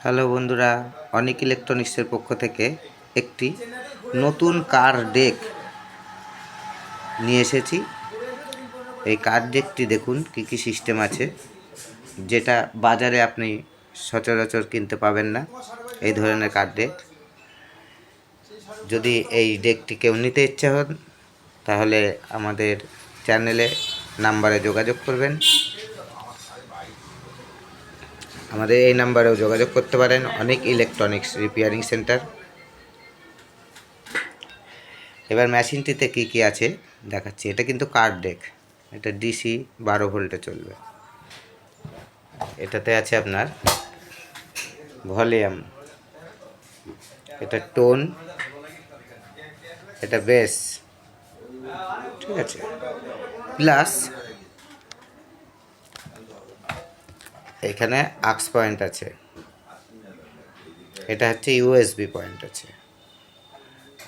Hello বন্ধুরা, অনিক ইলেকট্রনিক্সের পক্ষ থেকে একটি নতুন কার ডেক নিয়ে এসেছি। এই কার ডেকটি দেখুন কি কি সিস্টেম আছে, যেটা বাজারে আপনি সচরাচর কিনতে পাবেন না। এই ধরনের কার ডেক, যদি এই ডেকটি কেউ নিতে ইচ্ছা হন তাহলে আমাদের চ্যানেলে নাম্বারে যোগাযোগ করবেন। আমাদের এই নাম্বারেও যোগাযোগ করতে পারেন, অনেক ইলেকট্রনিক্স রিপেয়ারিং সেন্টার। এবার মেশিনটিতে কি কি আছে দেখাচ্ছি। এটা কিন্তু কার ডেক, এটা ডিসি 12 ভোল্টে চলবে। এটাতে আছে আপনার ভলিউম, এটা টোন, এটা বেস, ঠিক আছে। প্লাস এখানে আক্স পয়েন্ট আছে, এটা হচ্ছে ইউএসবি পয়েন্ট আছে,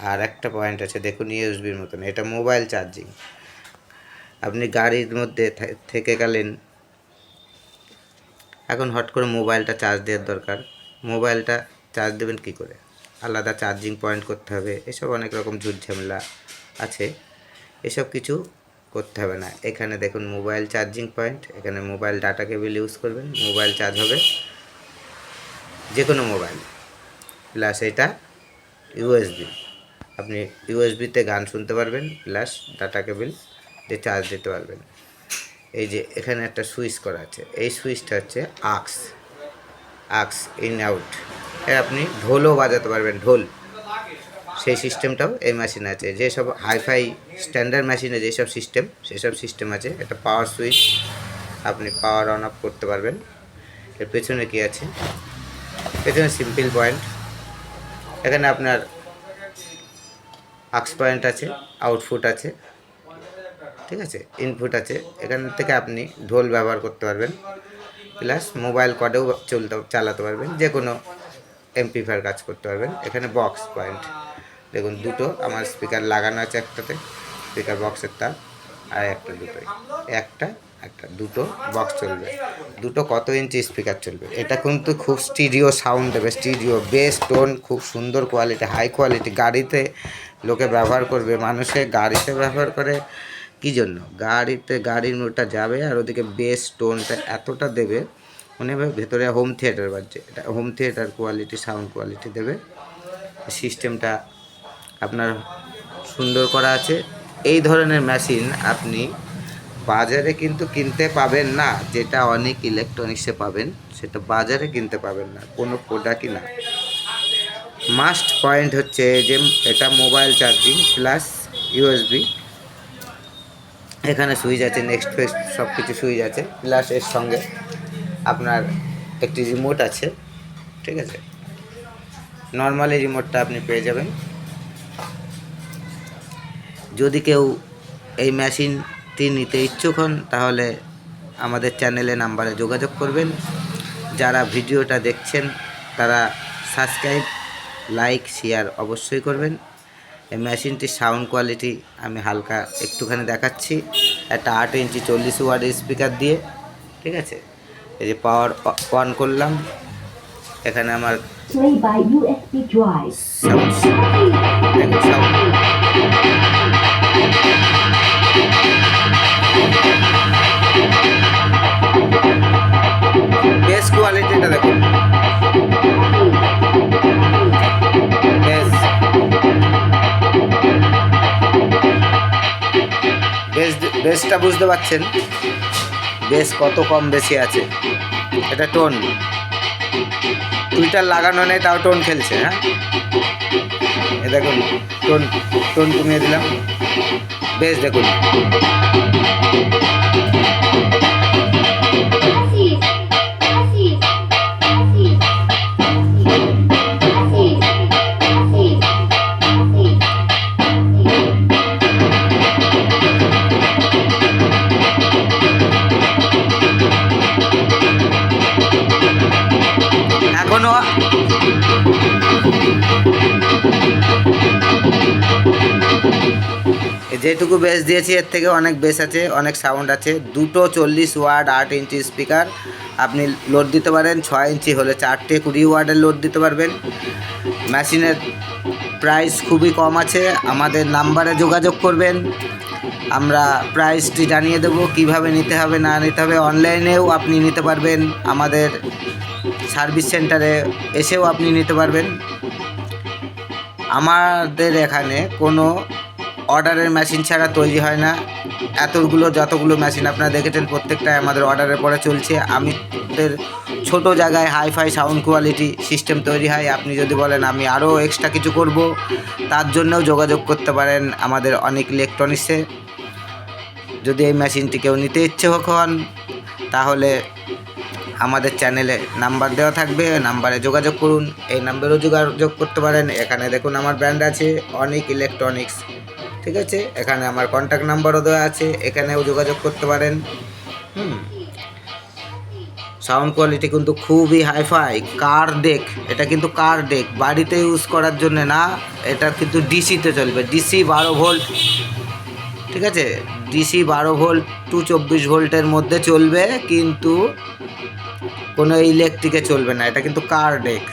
আর একটা পয়েন্ট আছে দেখুন ইউএসবির মতন, এটা মোবাইল চার্জিং। আপনি গাড়ির মধ্যে থেকে গেলেন, এখন হট করে মোবাইলটা চার্জ দেওয়ার দরকার, মোবাইলটা চার্জ দেবেন কি করে, আলাদা চার্জিং পয়েন্ট করতে হবে, এসব অনেক রকম ঝুট ঝামেলা আছে, এসব কিছু করতে হবে না। এখানে দেখুন মোবাইল চার্জিং পয়েন্ট, এখানে মোবাইল ডাটা কেবল ইউজ করবেন, মোবাইল চার্জ হবে, যে কোনো মোবাইল। প্লাস এটা ইউএসবি, আপনি ইউএসবিতে গান শুনতে পারবেন, প্লাস ডাটা কেবল দিয়ে চার্জ দিতে পারবেন। এই যে এখানে একটা সুইচ করা আছে, এই সুইচটা হচ্ছে আক্স ইন আউট, আপনি ঢোলও বাজাতে পারবেন, ঢোল, সেই সিস্টেমটাও এই মেশিনে আছে। যেসব হাইফাই স্ট্যান্ডার্ড মেশিনে যেসব সিস্টেম, সেসব সিস্টেম আছে। এটা পাওয়ার সুইচ, আপনি পাওয়ার অন অফ করতে পারবেন। এর পেছনে কি আছে, পেছনে সিম্পল পয়েন্ট, এখানে আপনার আক্স পয়েন্ট আছে, আউটপুট আছে, ঠিক আছে, ইনপুট আছে। এখান থেকে আপনি ঢোল ব্যবহার করতে পারবেন, প্লাস মোবাইল কর্ডেও চালাতে পারবেন, যে কোনো এমপ্লিফায়ার কাজ করতে পারবেন। এখানে বক্স পয়েন্ট দেখুন, দুটো আমার স্পিকার লাগানো আছে, একটাতে স্পিকার বক্সের তার, আর একটা দুটোই, একটা দুটো বক্স চলবে। দুটো কত ইঞ্চি স্পিকার চলবে। এটা কিন্তু খুব স্টিরিও সাউন্ড দেবে, স্টিরিও বেস টোন, খুব সুন্দর কোয়ালিটি, হাই কোয়ালিটি। গাড়িতে লোকে ব্যবহার করবে, মানুষে গাড়িতে ব্যবহার করে কী জন্য, গাড়ির মোটা যাবে, আর ওদিকে বেস টোনটা এতটা দেবে মনে হবে ভেতরে হোম থিয়েটার বাজছে। এটা home theatre quality, sound quality দেবে। সিস্টেমটা আপনার সুন্দর করা আছে। এই ধরনের মেশিন আপনি বাজারে কিন্তু কিনতে পাবেন না, যেটা অনেক ইলেকট্রনিক্সে পাবেন, সেটা বাজারে কিনতে পাবেন না, কোনো প্রোডাক্টই না। মাস্ট পয়েন্ট হচ্ছে যে এটা মোবাইল চার্জিং প্লাস ইউএসবি, এখানে সুইচ আছে, নেক্সট ফেস সব কিছু সুইচ আছে, প্লাস এর সঙ্গে আপনার একটি রিমোট আছে, ঠিক আছে। নর্মালি রিমোটটা আপনি পেয়ে যাবেন। যদি কেউ এই মেশিনটি নিতে ইচ্ছুক হন তাহলে আমাদের চ্যানেলে নাম্বারে যোগাযোগ করবেন। যারা ভিডিওটা দেখছেন তারা সাবস্ক্রাইব, লাইক, শেয়ার অবশ্যই করবেন। এই মেশিনটির সাউন্ড কোয়ালিটি আমি হালকা একটুখানি দেখাচ্ছি। একটা 8 ইঞ্চি 40 ওয়াটের স্পিকার দিয়ে, ঠিক আছে। এই যে পাওয়ার অন করলাম, এখানে আমার বেস কোয়ালিটিটা দেখুন, বেসটা বুঝতে পারছেন, বেস কত কম বেশি আছে। এটা টোন, টুইটার লাগানো নেই তাও টোন খেলছে। হ্যাঁ, এ দেখুন টোন কমিয়ে দিলাম, বেস দেখুন। এখনো যেটুকু বেস দিয়েছি এর থেকে অনেক বেস আছে, অনেক সাউন্ড আছে। দুটো 40 ওয়াট 8 ইঞ্চি স্পিকার আপনি লোড দিতে পারেন। 6 ইঞ্চি হলে 4টে 20 ওয়াটের লোড দিতে পারবেন। মেশিনের প্রাইস খুবই কম আছে। আমাদের নাম্বারে যোগাযোগ করবেন, আমরা প্রাইসটি জানিয়ে দেবো, কিভাবে নিতে হবে না নিতে হবে। অনলাইনেও আপনি নিতে পারবেন, আমাদের সার্ভিস সেন্টারে এসেও আপনি নিতে পারবেন। আমাদের এখানে কোনো অর্ডারের মেশিন ছাড়া তৈরি হয় না। যতগুলো মেশিন আপনারা দেখেছেন প্রত্যেকটাই আমাদের অর্ডারের পরে চলছে। আমাদের ছোট জায়গায় হাইফাই সাউন্ড কোয়ালিটি সিস্টেম তৈরি হয়। আপনি যদি বলেন আমি আরও এক্সট্রা কিছু করব, তার জন্যও যোগাযোগ করতে পারেন আমাদের অনেক ইলেকট্রনিক্সে। যদি এই মেশিনটি কেউ নিতে ইচ্ছুক হন তাহলে আমাদের চ্যানেলে নাম্বার দেওয়া থাকবে, নাম্বারে যোগাযোগ করুন। এই নাম্বারেও যোগাযোগ করতে পারেন। এখানে দেখুন আমার ব্র্যান্ড আছে অনেক ইলেকট্রনিক্স, ঠিক আছে। এখানে আমার কন্ট্যাক্ট নাম্বারও দেওয়া আছে, এখানেও যোগাযোগ করতে পারেন। সাউন্ড কোয়ালিটি কিন্তু খুবই হাইফাই। কার ডেক, এটা কিন্তু কার ডেক, বাড়িতে ইউজ করার জন্য না, এটা কিন্তু ডিসিতে চলবে। ডিসি 12 ভোল্ট, ঠিক আছে। ডিসি 12 ভোল্ট টু 24 ভোল্টের মধ্যে চলবে, কিন্তু কোনো ইলেকট্রিকে চলবে না। এটা কিন্তু কার ডেক,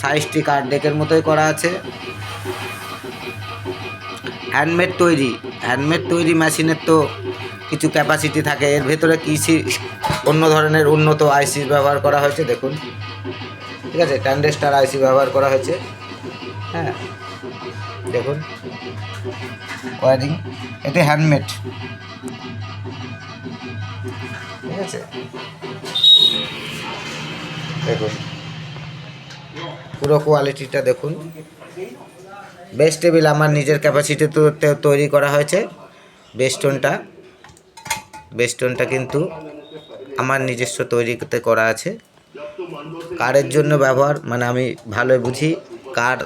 সাইজটি কার ডেকের মতোই করা আছে। হ্যান্ডমেড তৈরি মেশিনের তো কিছু ক্যাপাসিটি থাকে। এর ভেতরে কিছু অন্য ধরনের উন্নত আইসি ব্যবহার করা হয়েছে, দেখুন, ঠিক আছে। ট্রানজিস্টর আইসি ব্যবহার করা হয়েছে, হ্যাঁ, দেখুন ওয়ারিং। এটা হ্যান্ডমেড, ঠিক আছে। দেখুন পুরো কোয়ালিটিটা দেখুন। বেস টেবিল আমার নিজের ক্যাপাসিটিতে তৈরি করা হয়েছে। বেস্টনটা কিন্তু আমার নিজস্ব তৈরিতে করা আছে। কারের জন্য ব্যবহার, মানে আমি ভালোই বুঝি। কার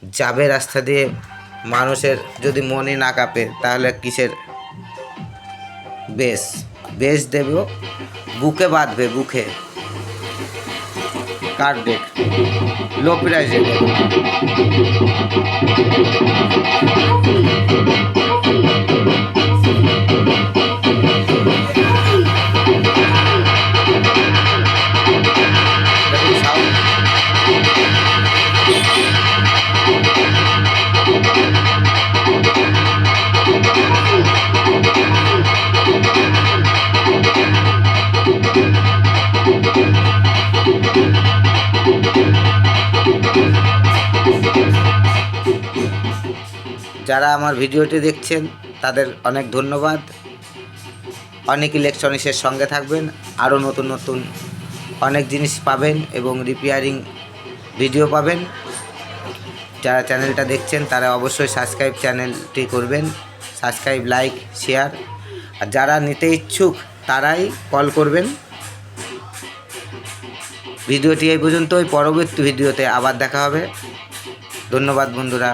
যাবে রাস্তা দিয়ে, মানুষের যদি মনে না কাঁপে তাহলে কিসের বেস দেব, বুকে বাঁধবে, বুকে। কার ডেক লো প্রাইসে। যারা আমার ভিডিওটি দেখছেন তাদের অনেক ধন্যবাদ। অনেক ইলেকট্রনিক্সের সঙ্গে থাকবেন, আরও নতুন নতুন অনেক জিনিস পাবেন এবং রিপেয়ারিং ভিডিও পাবেন। যারা চ্যানেলটা দেখছেন তারা অবশ্যই চ্যানেলটি করবেন, সাবস্ক্রাইব, লাইক, শেয়ার। আর যারা নিতে ইচ্ছুক তারাই কল করবেন। ভিডিওটি এই পর্যন্তই, পরবর্তী ভিডিওতে আবার দেখা হবে। ধন্যবাদ বন্ধুরা।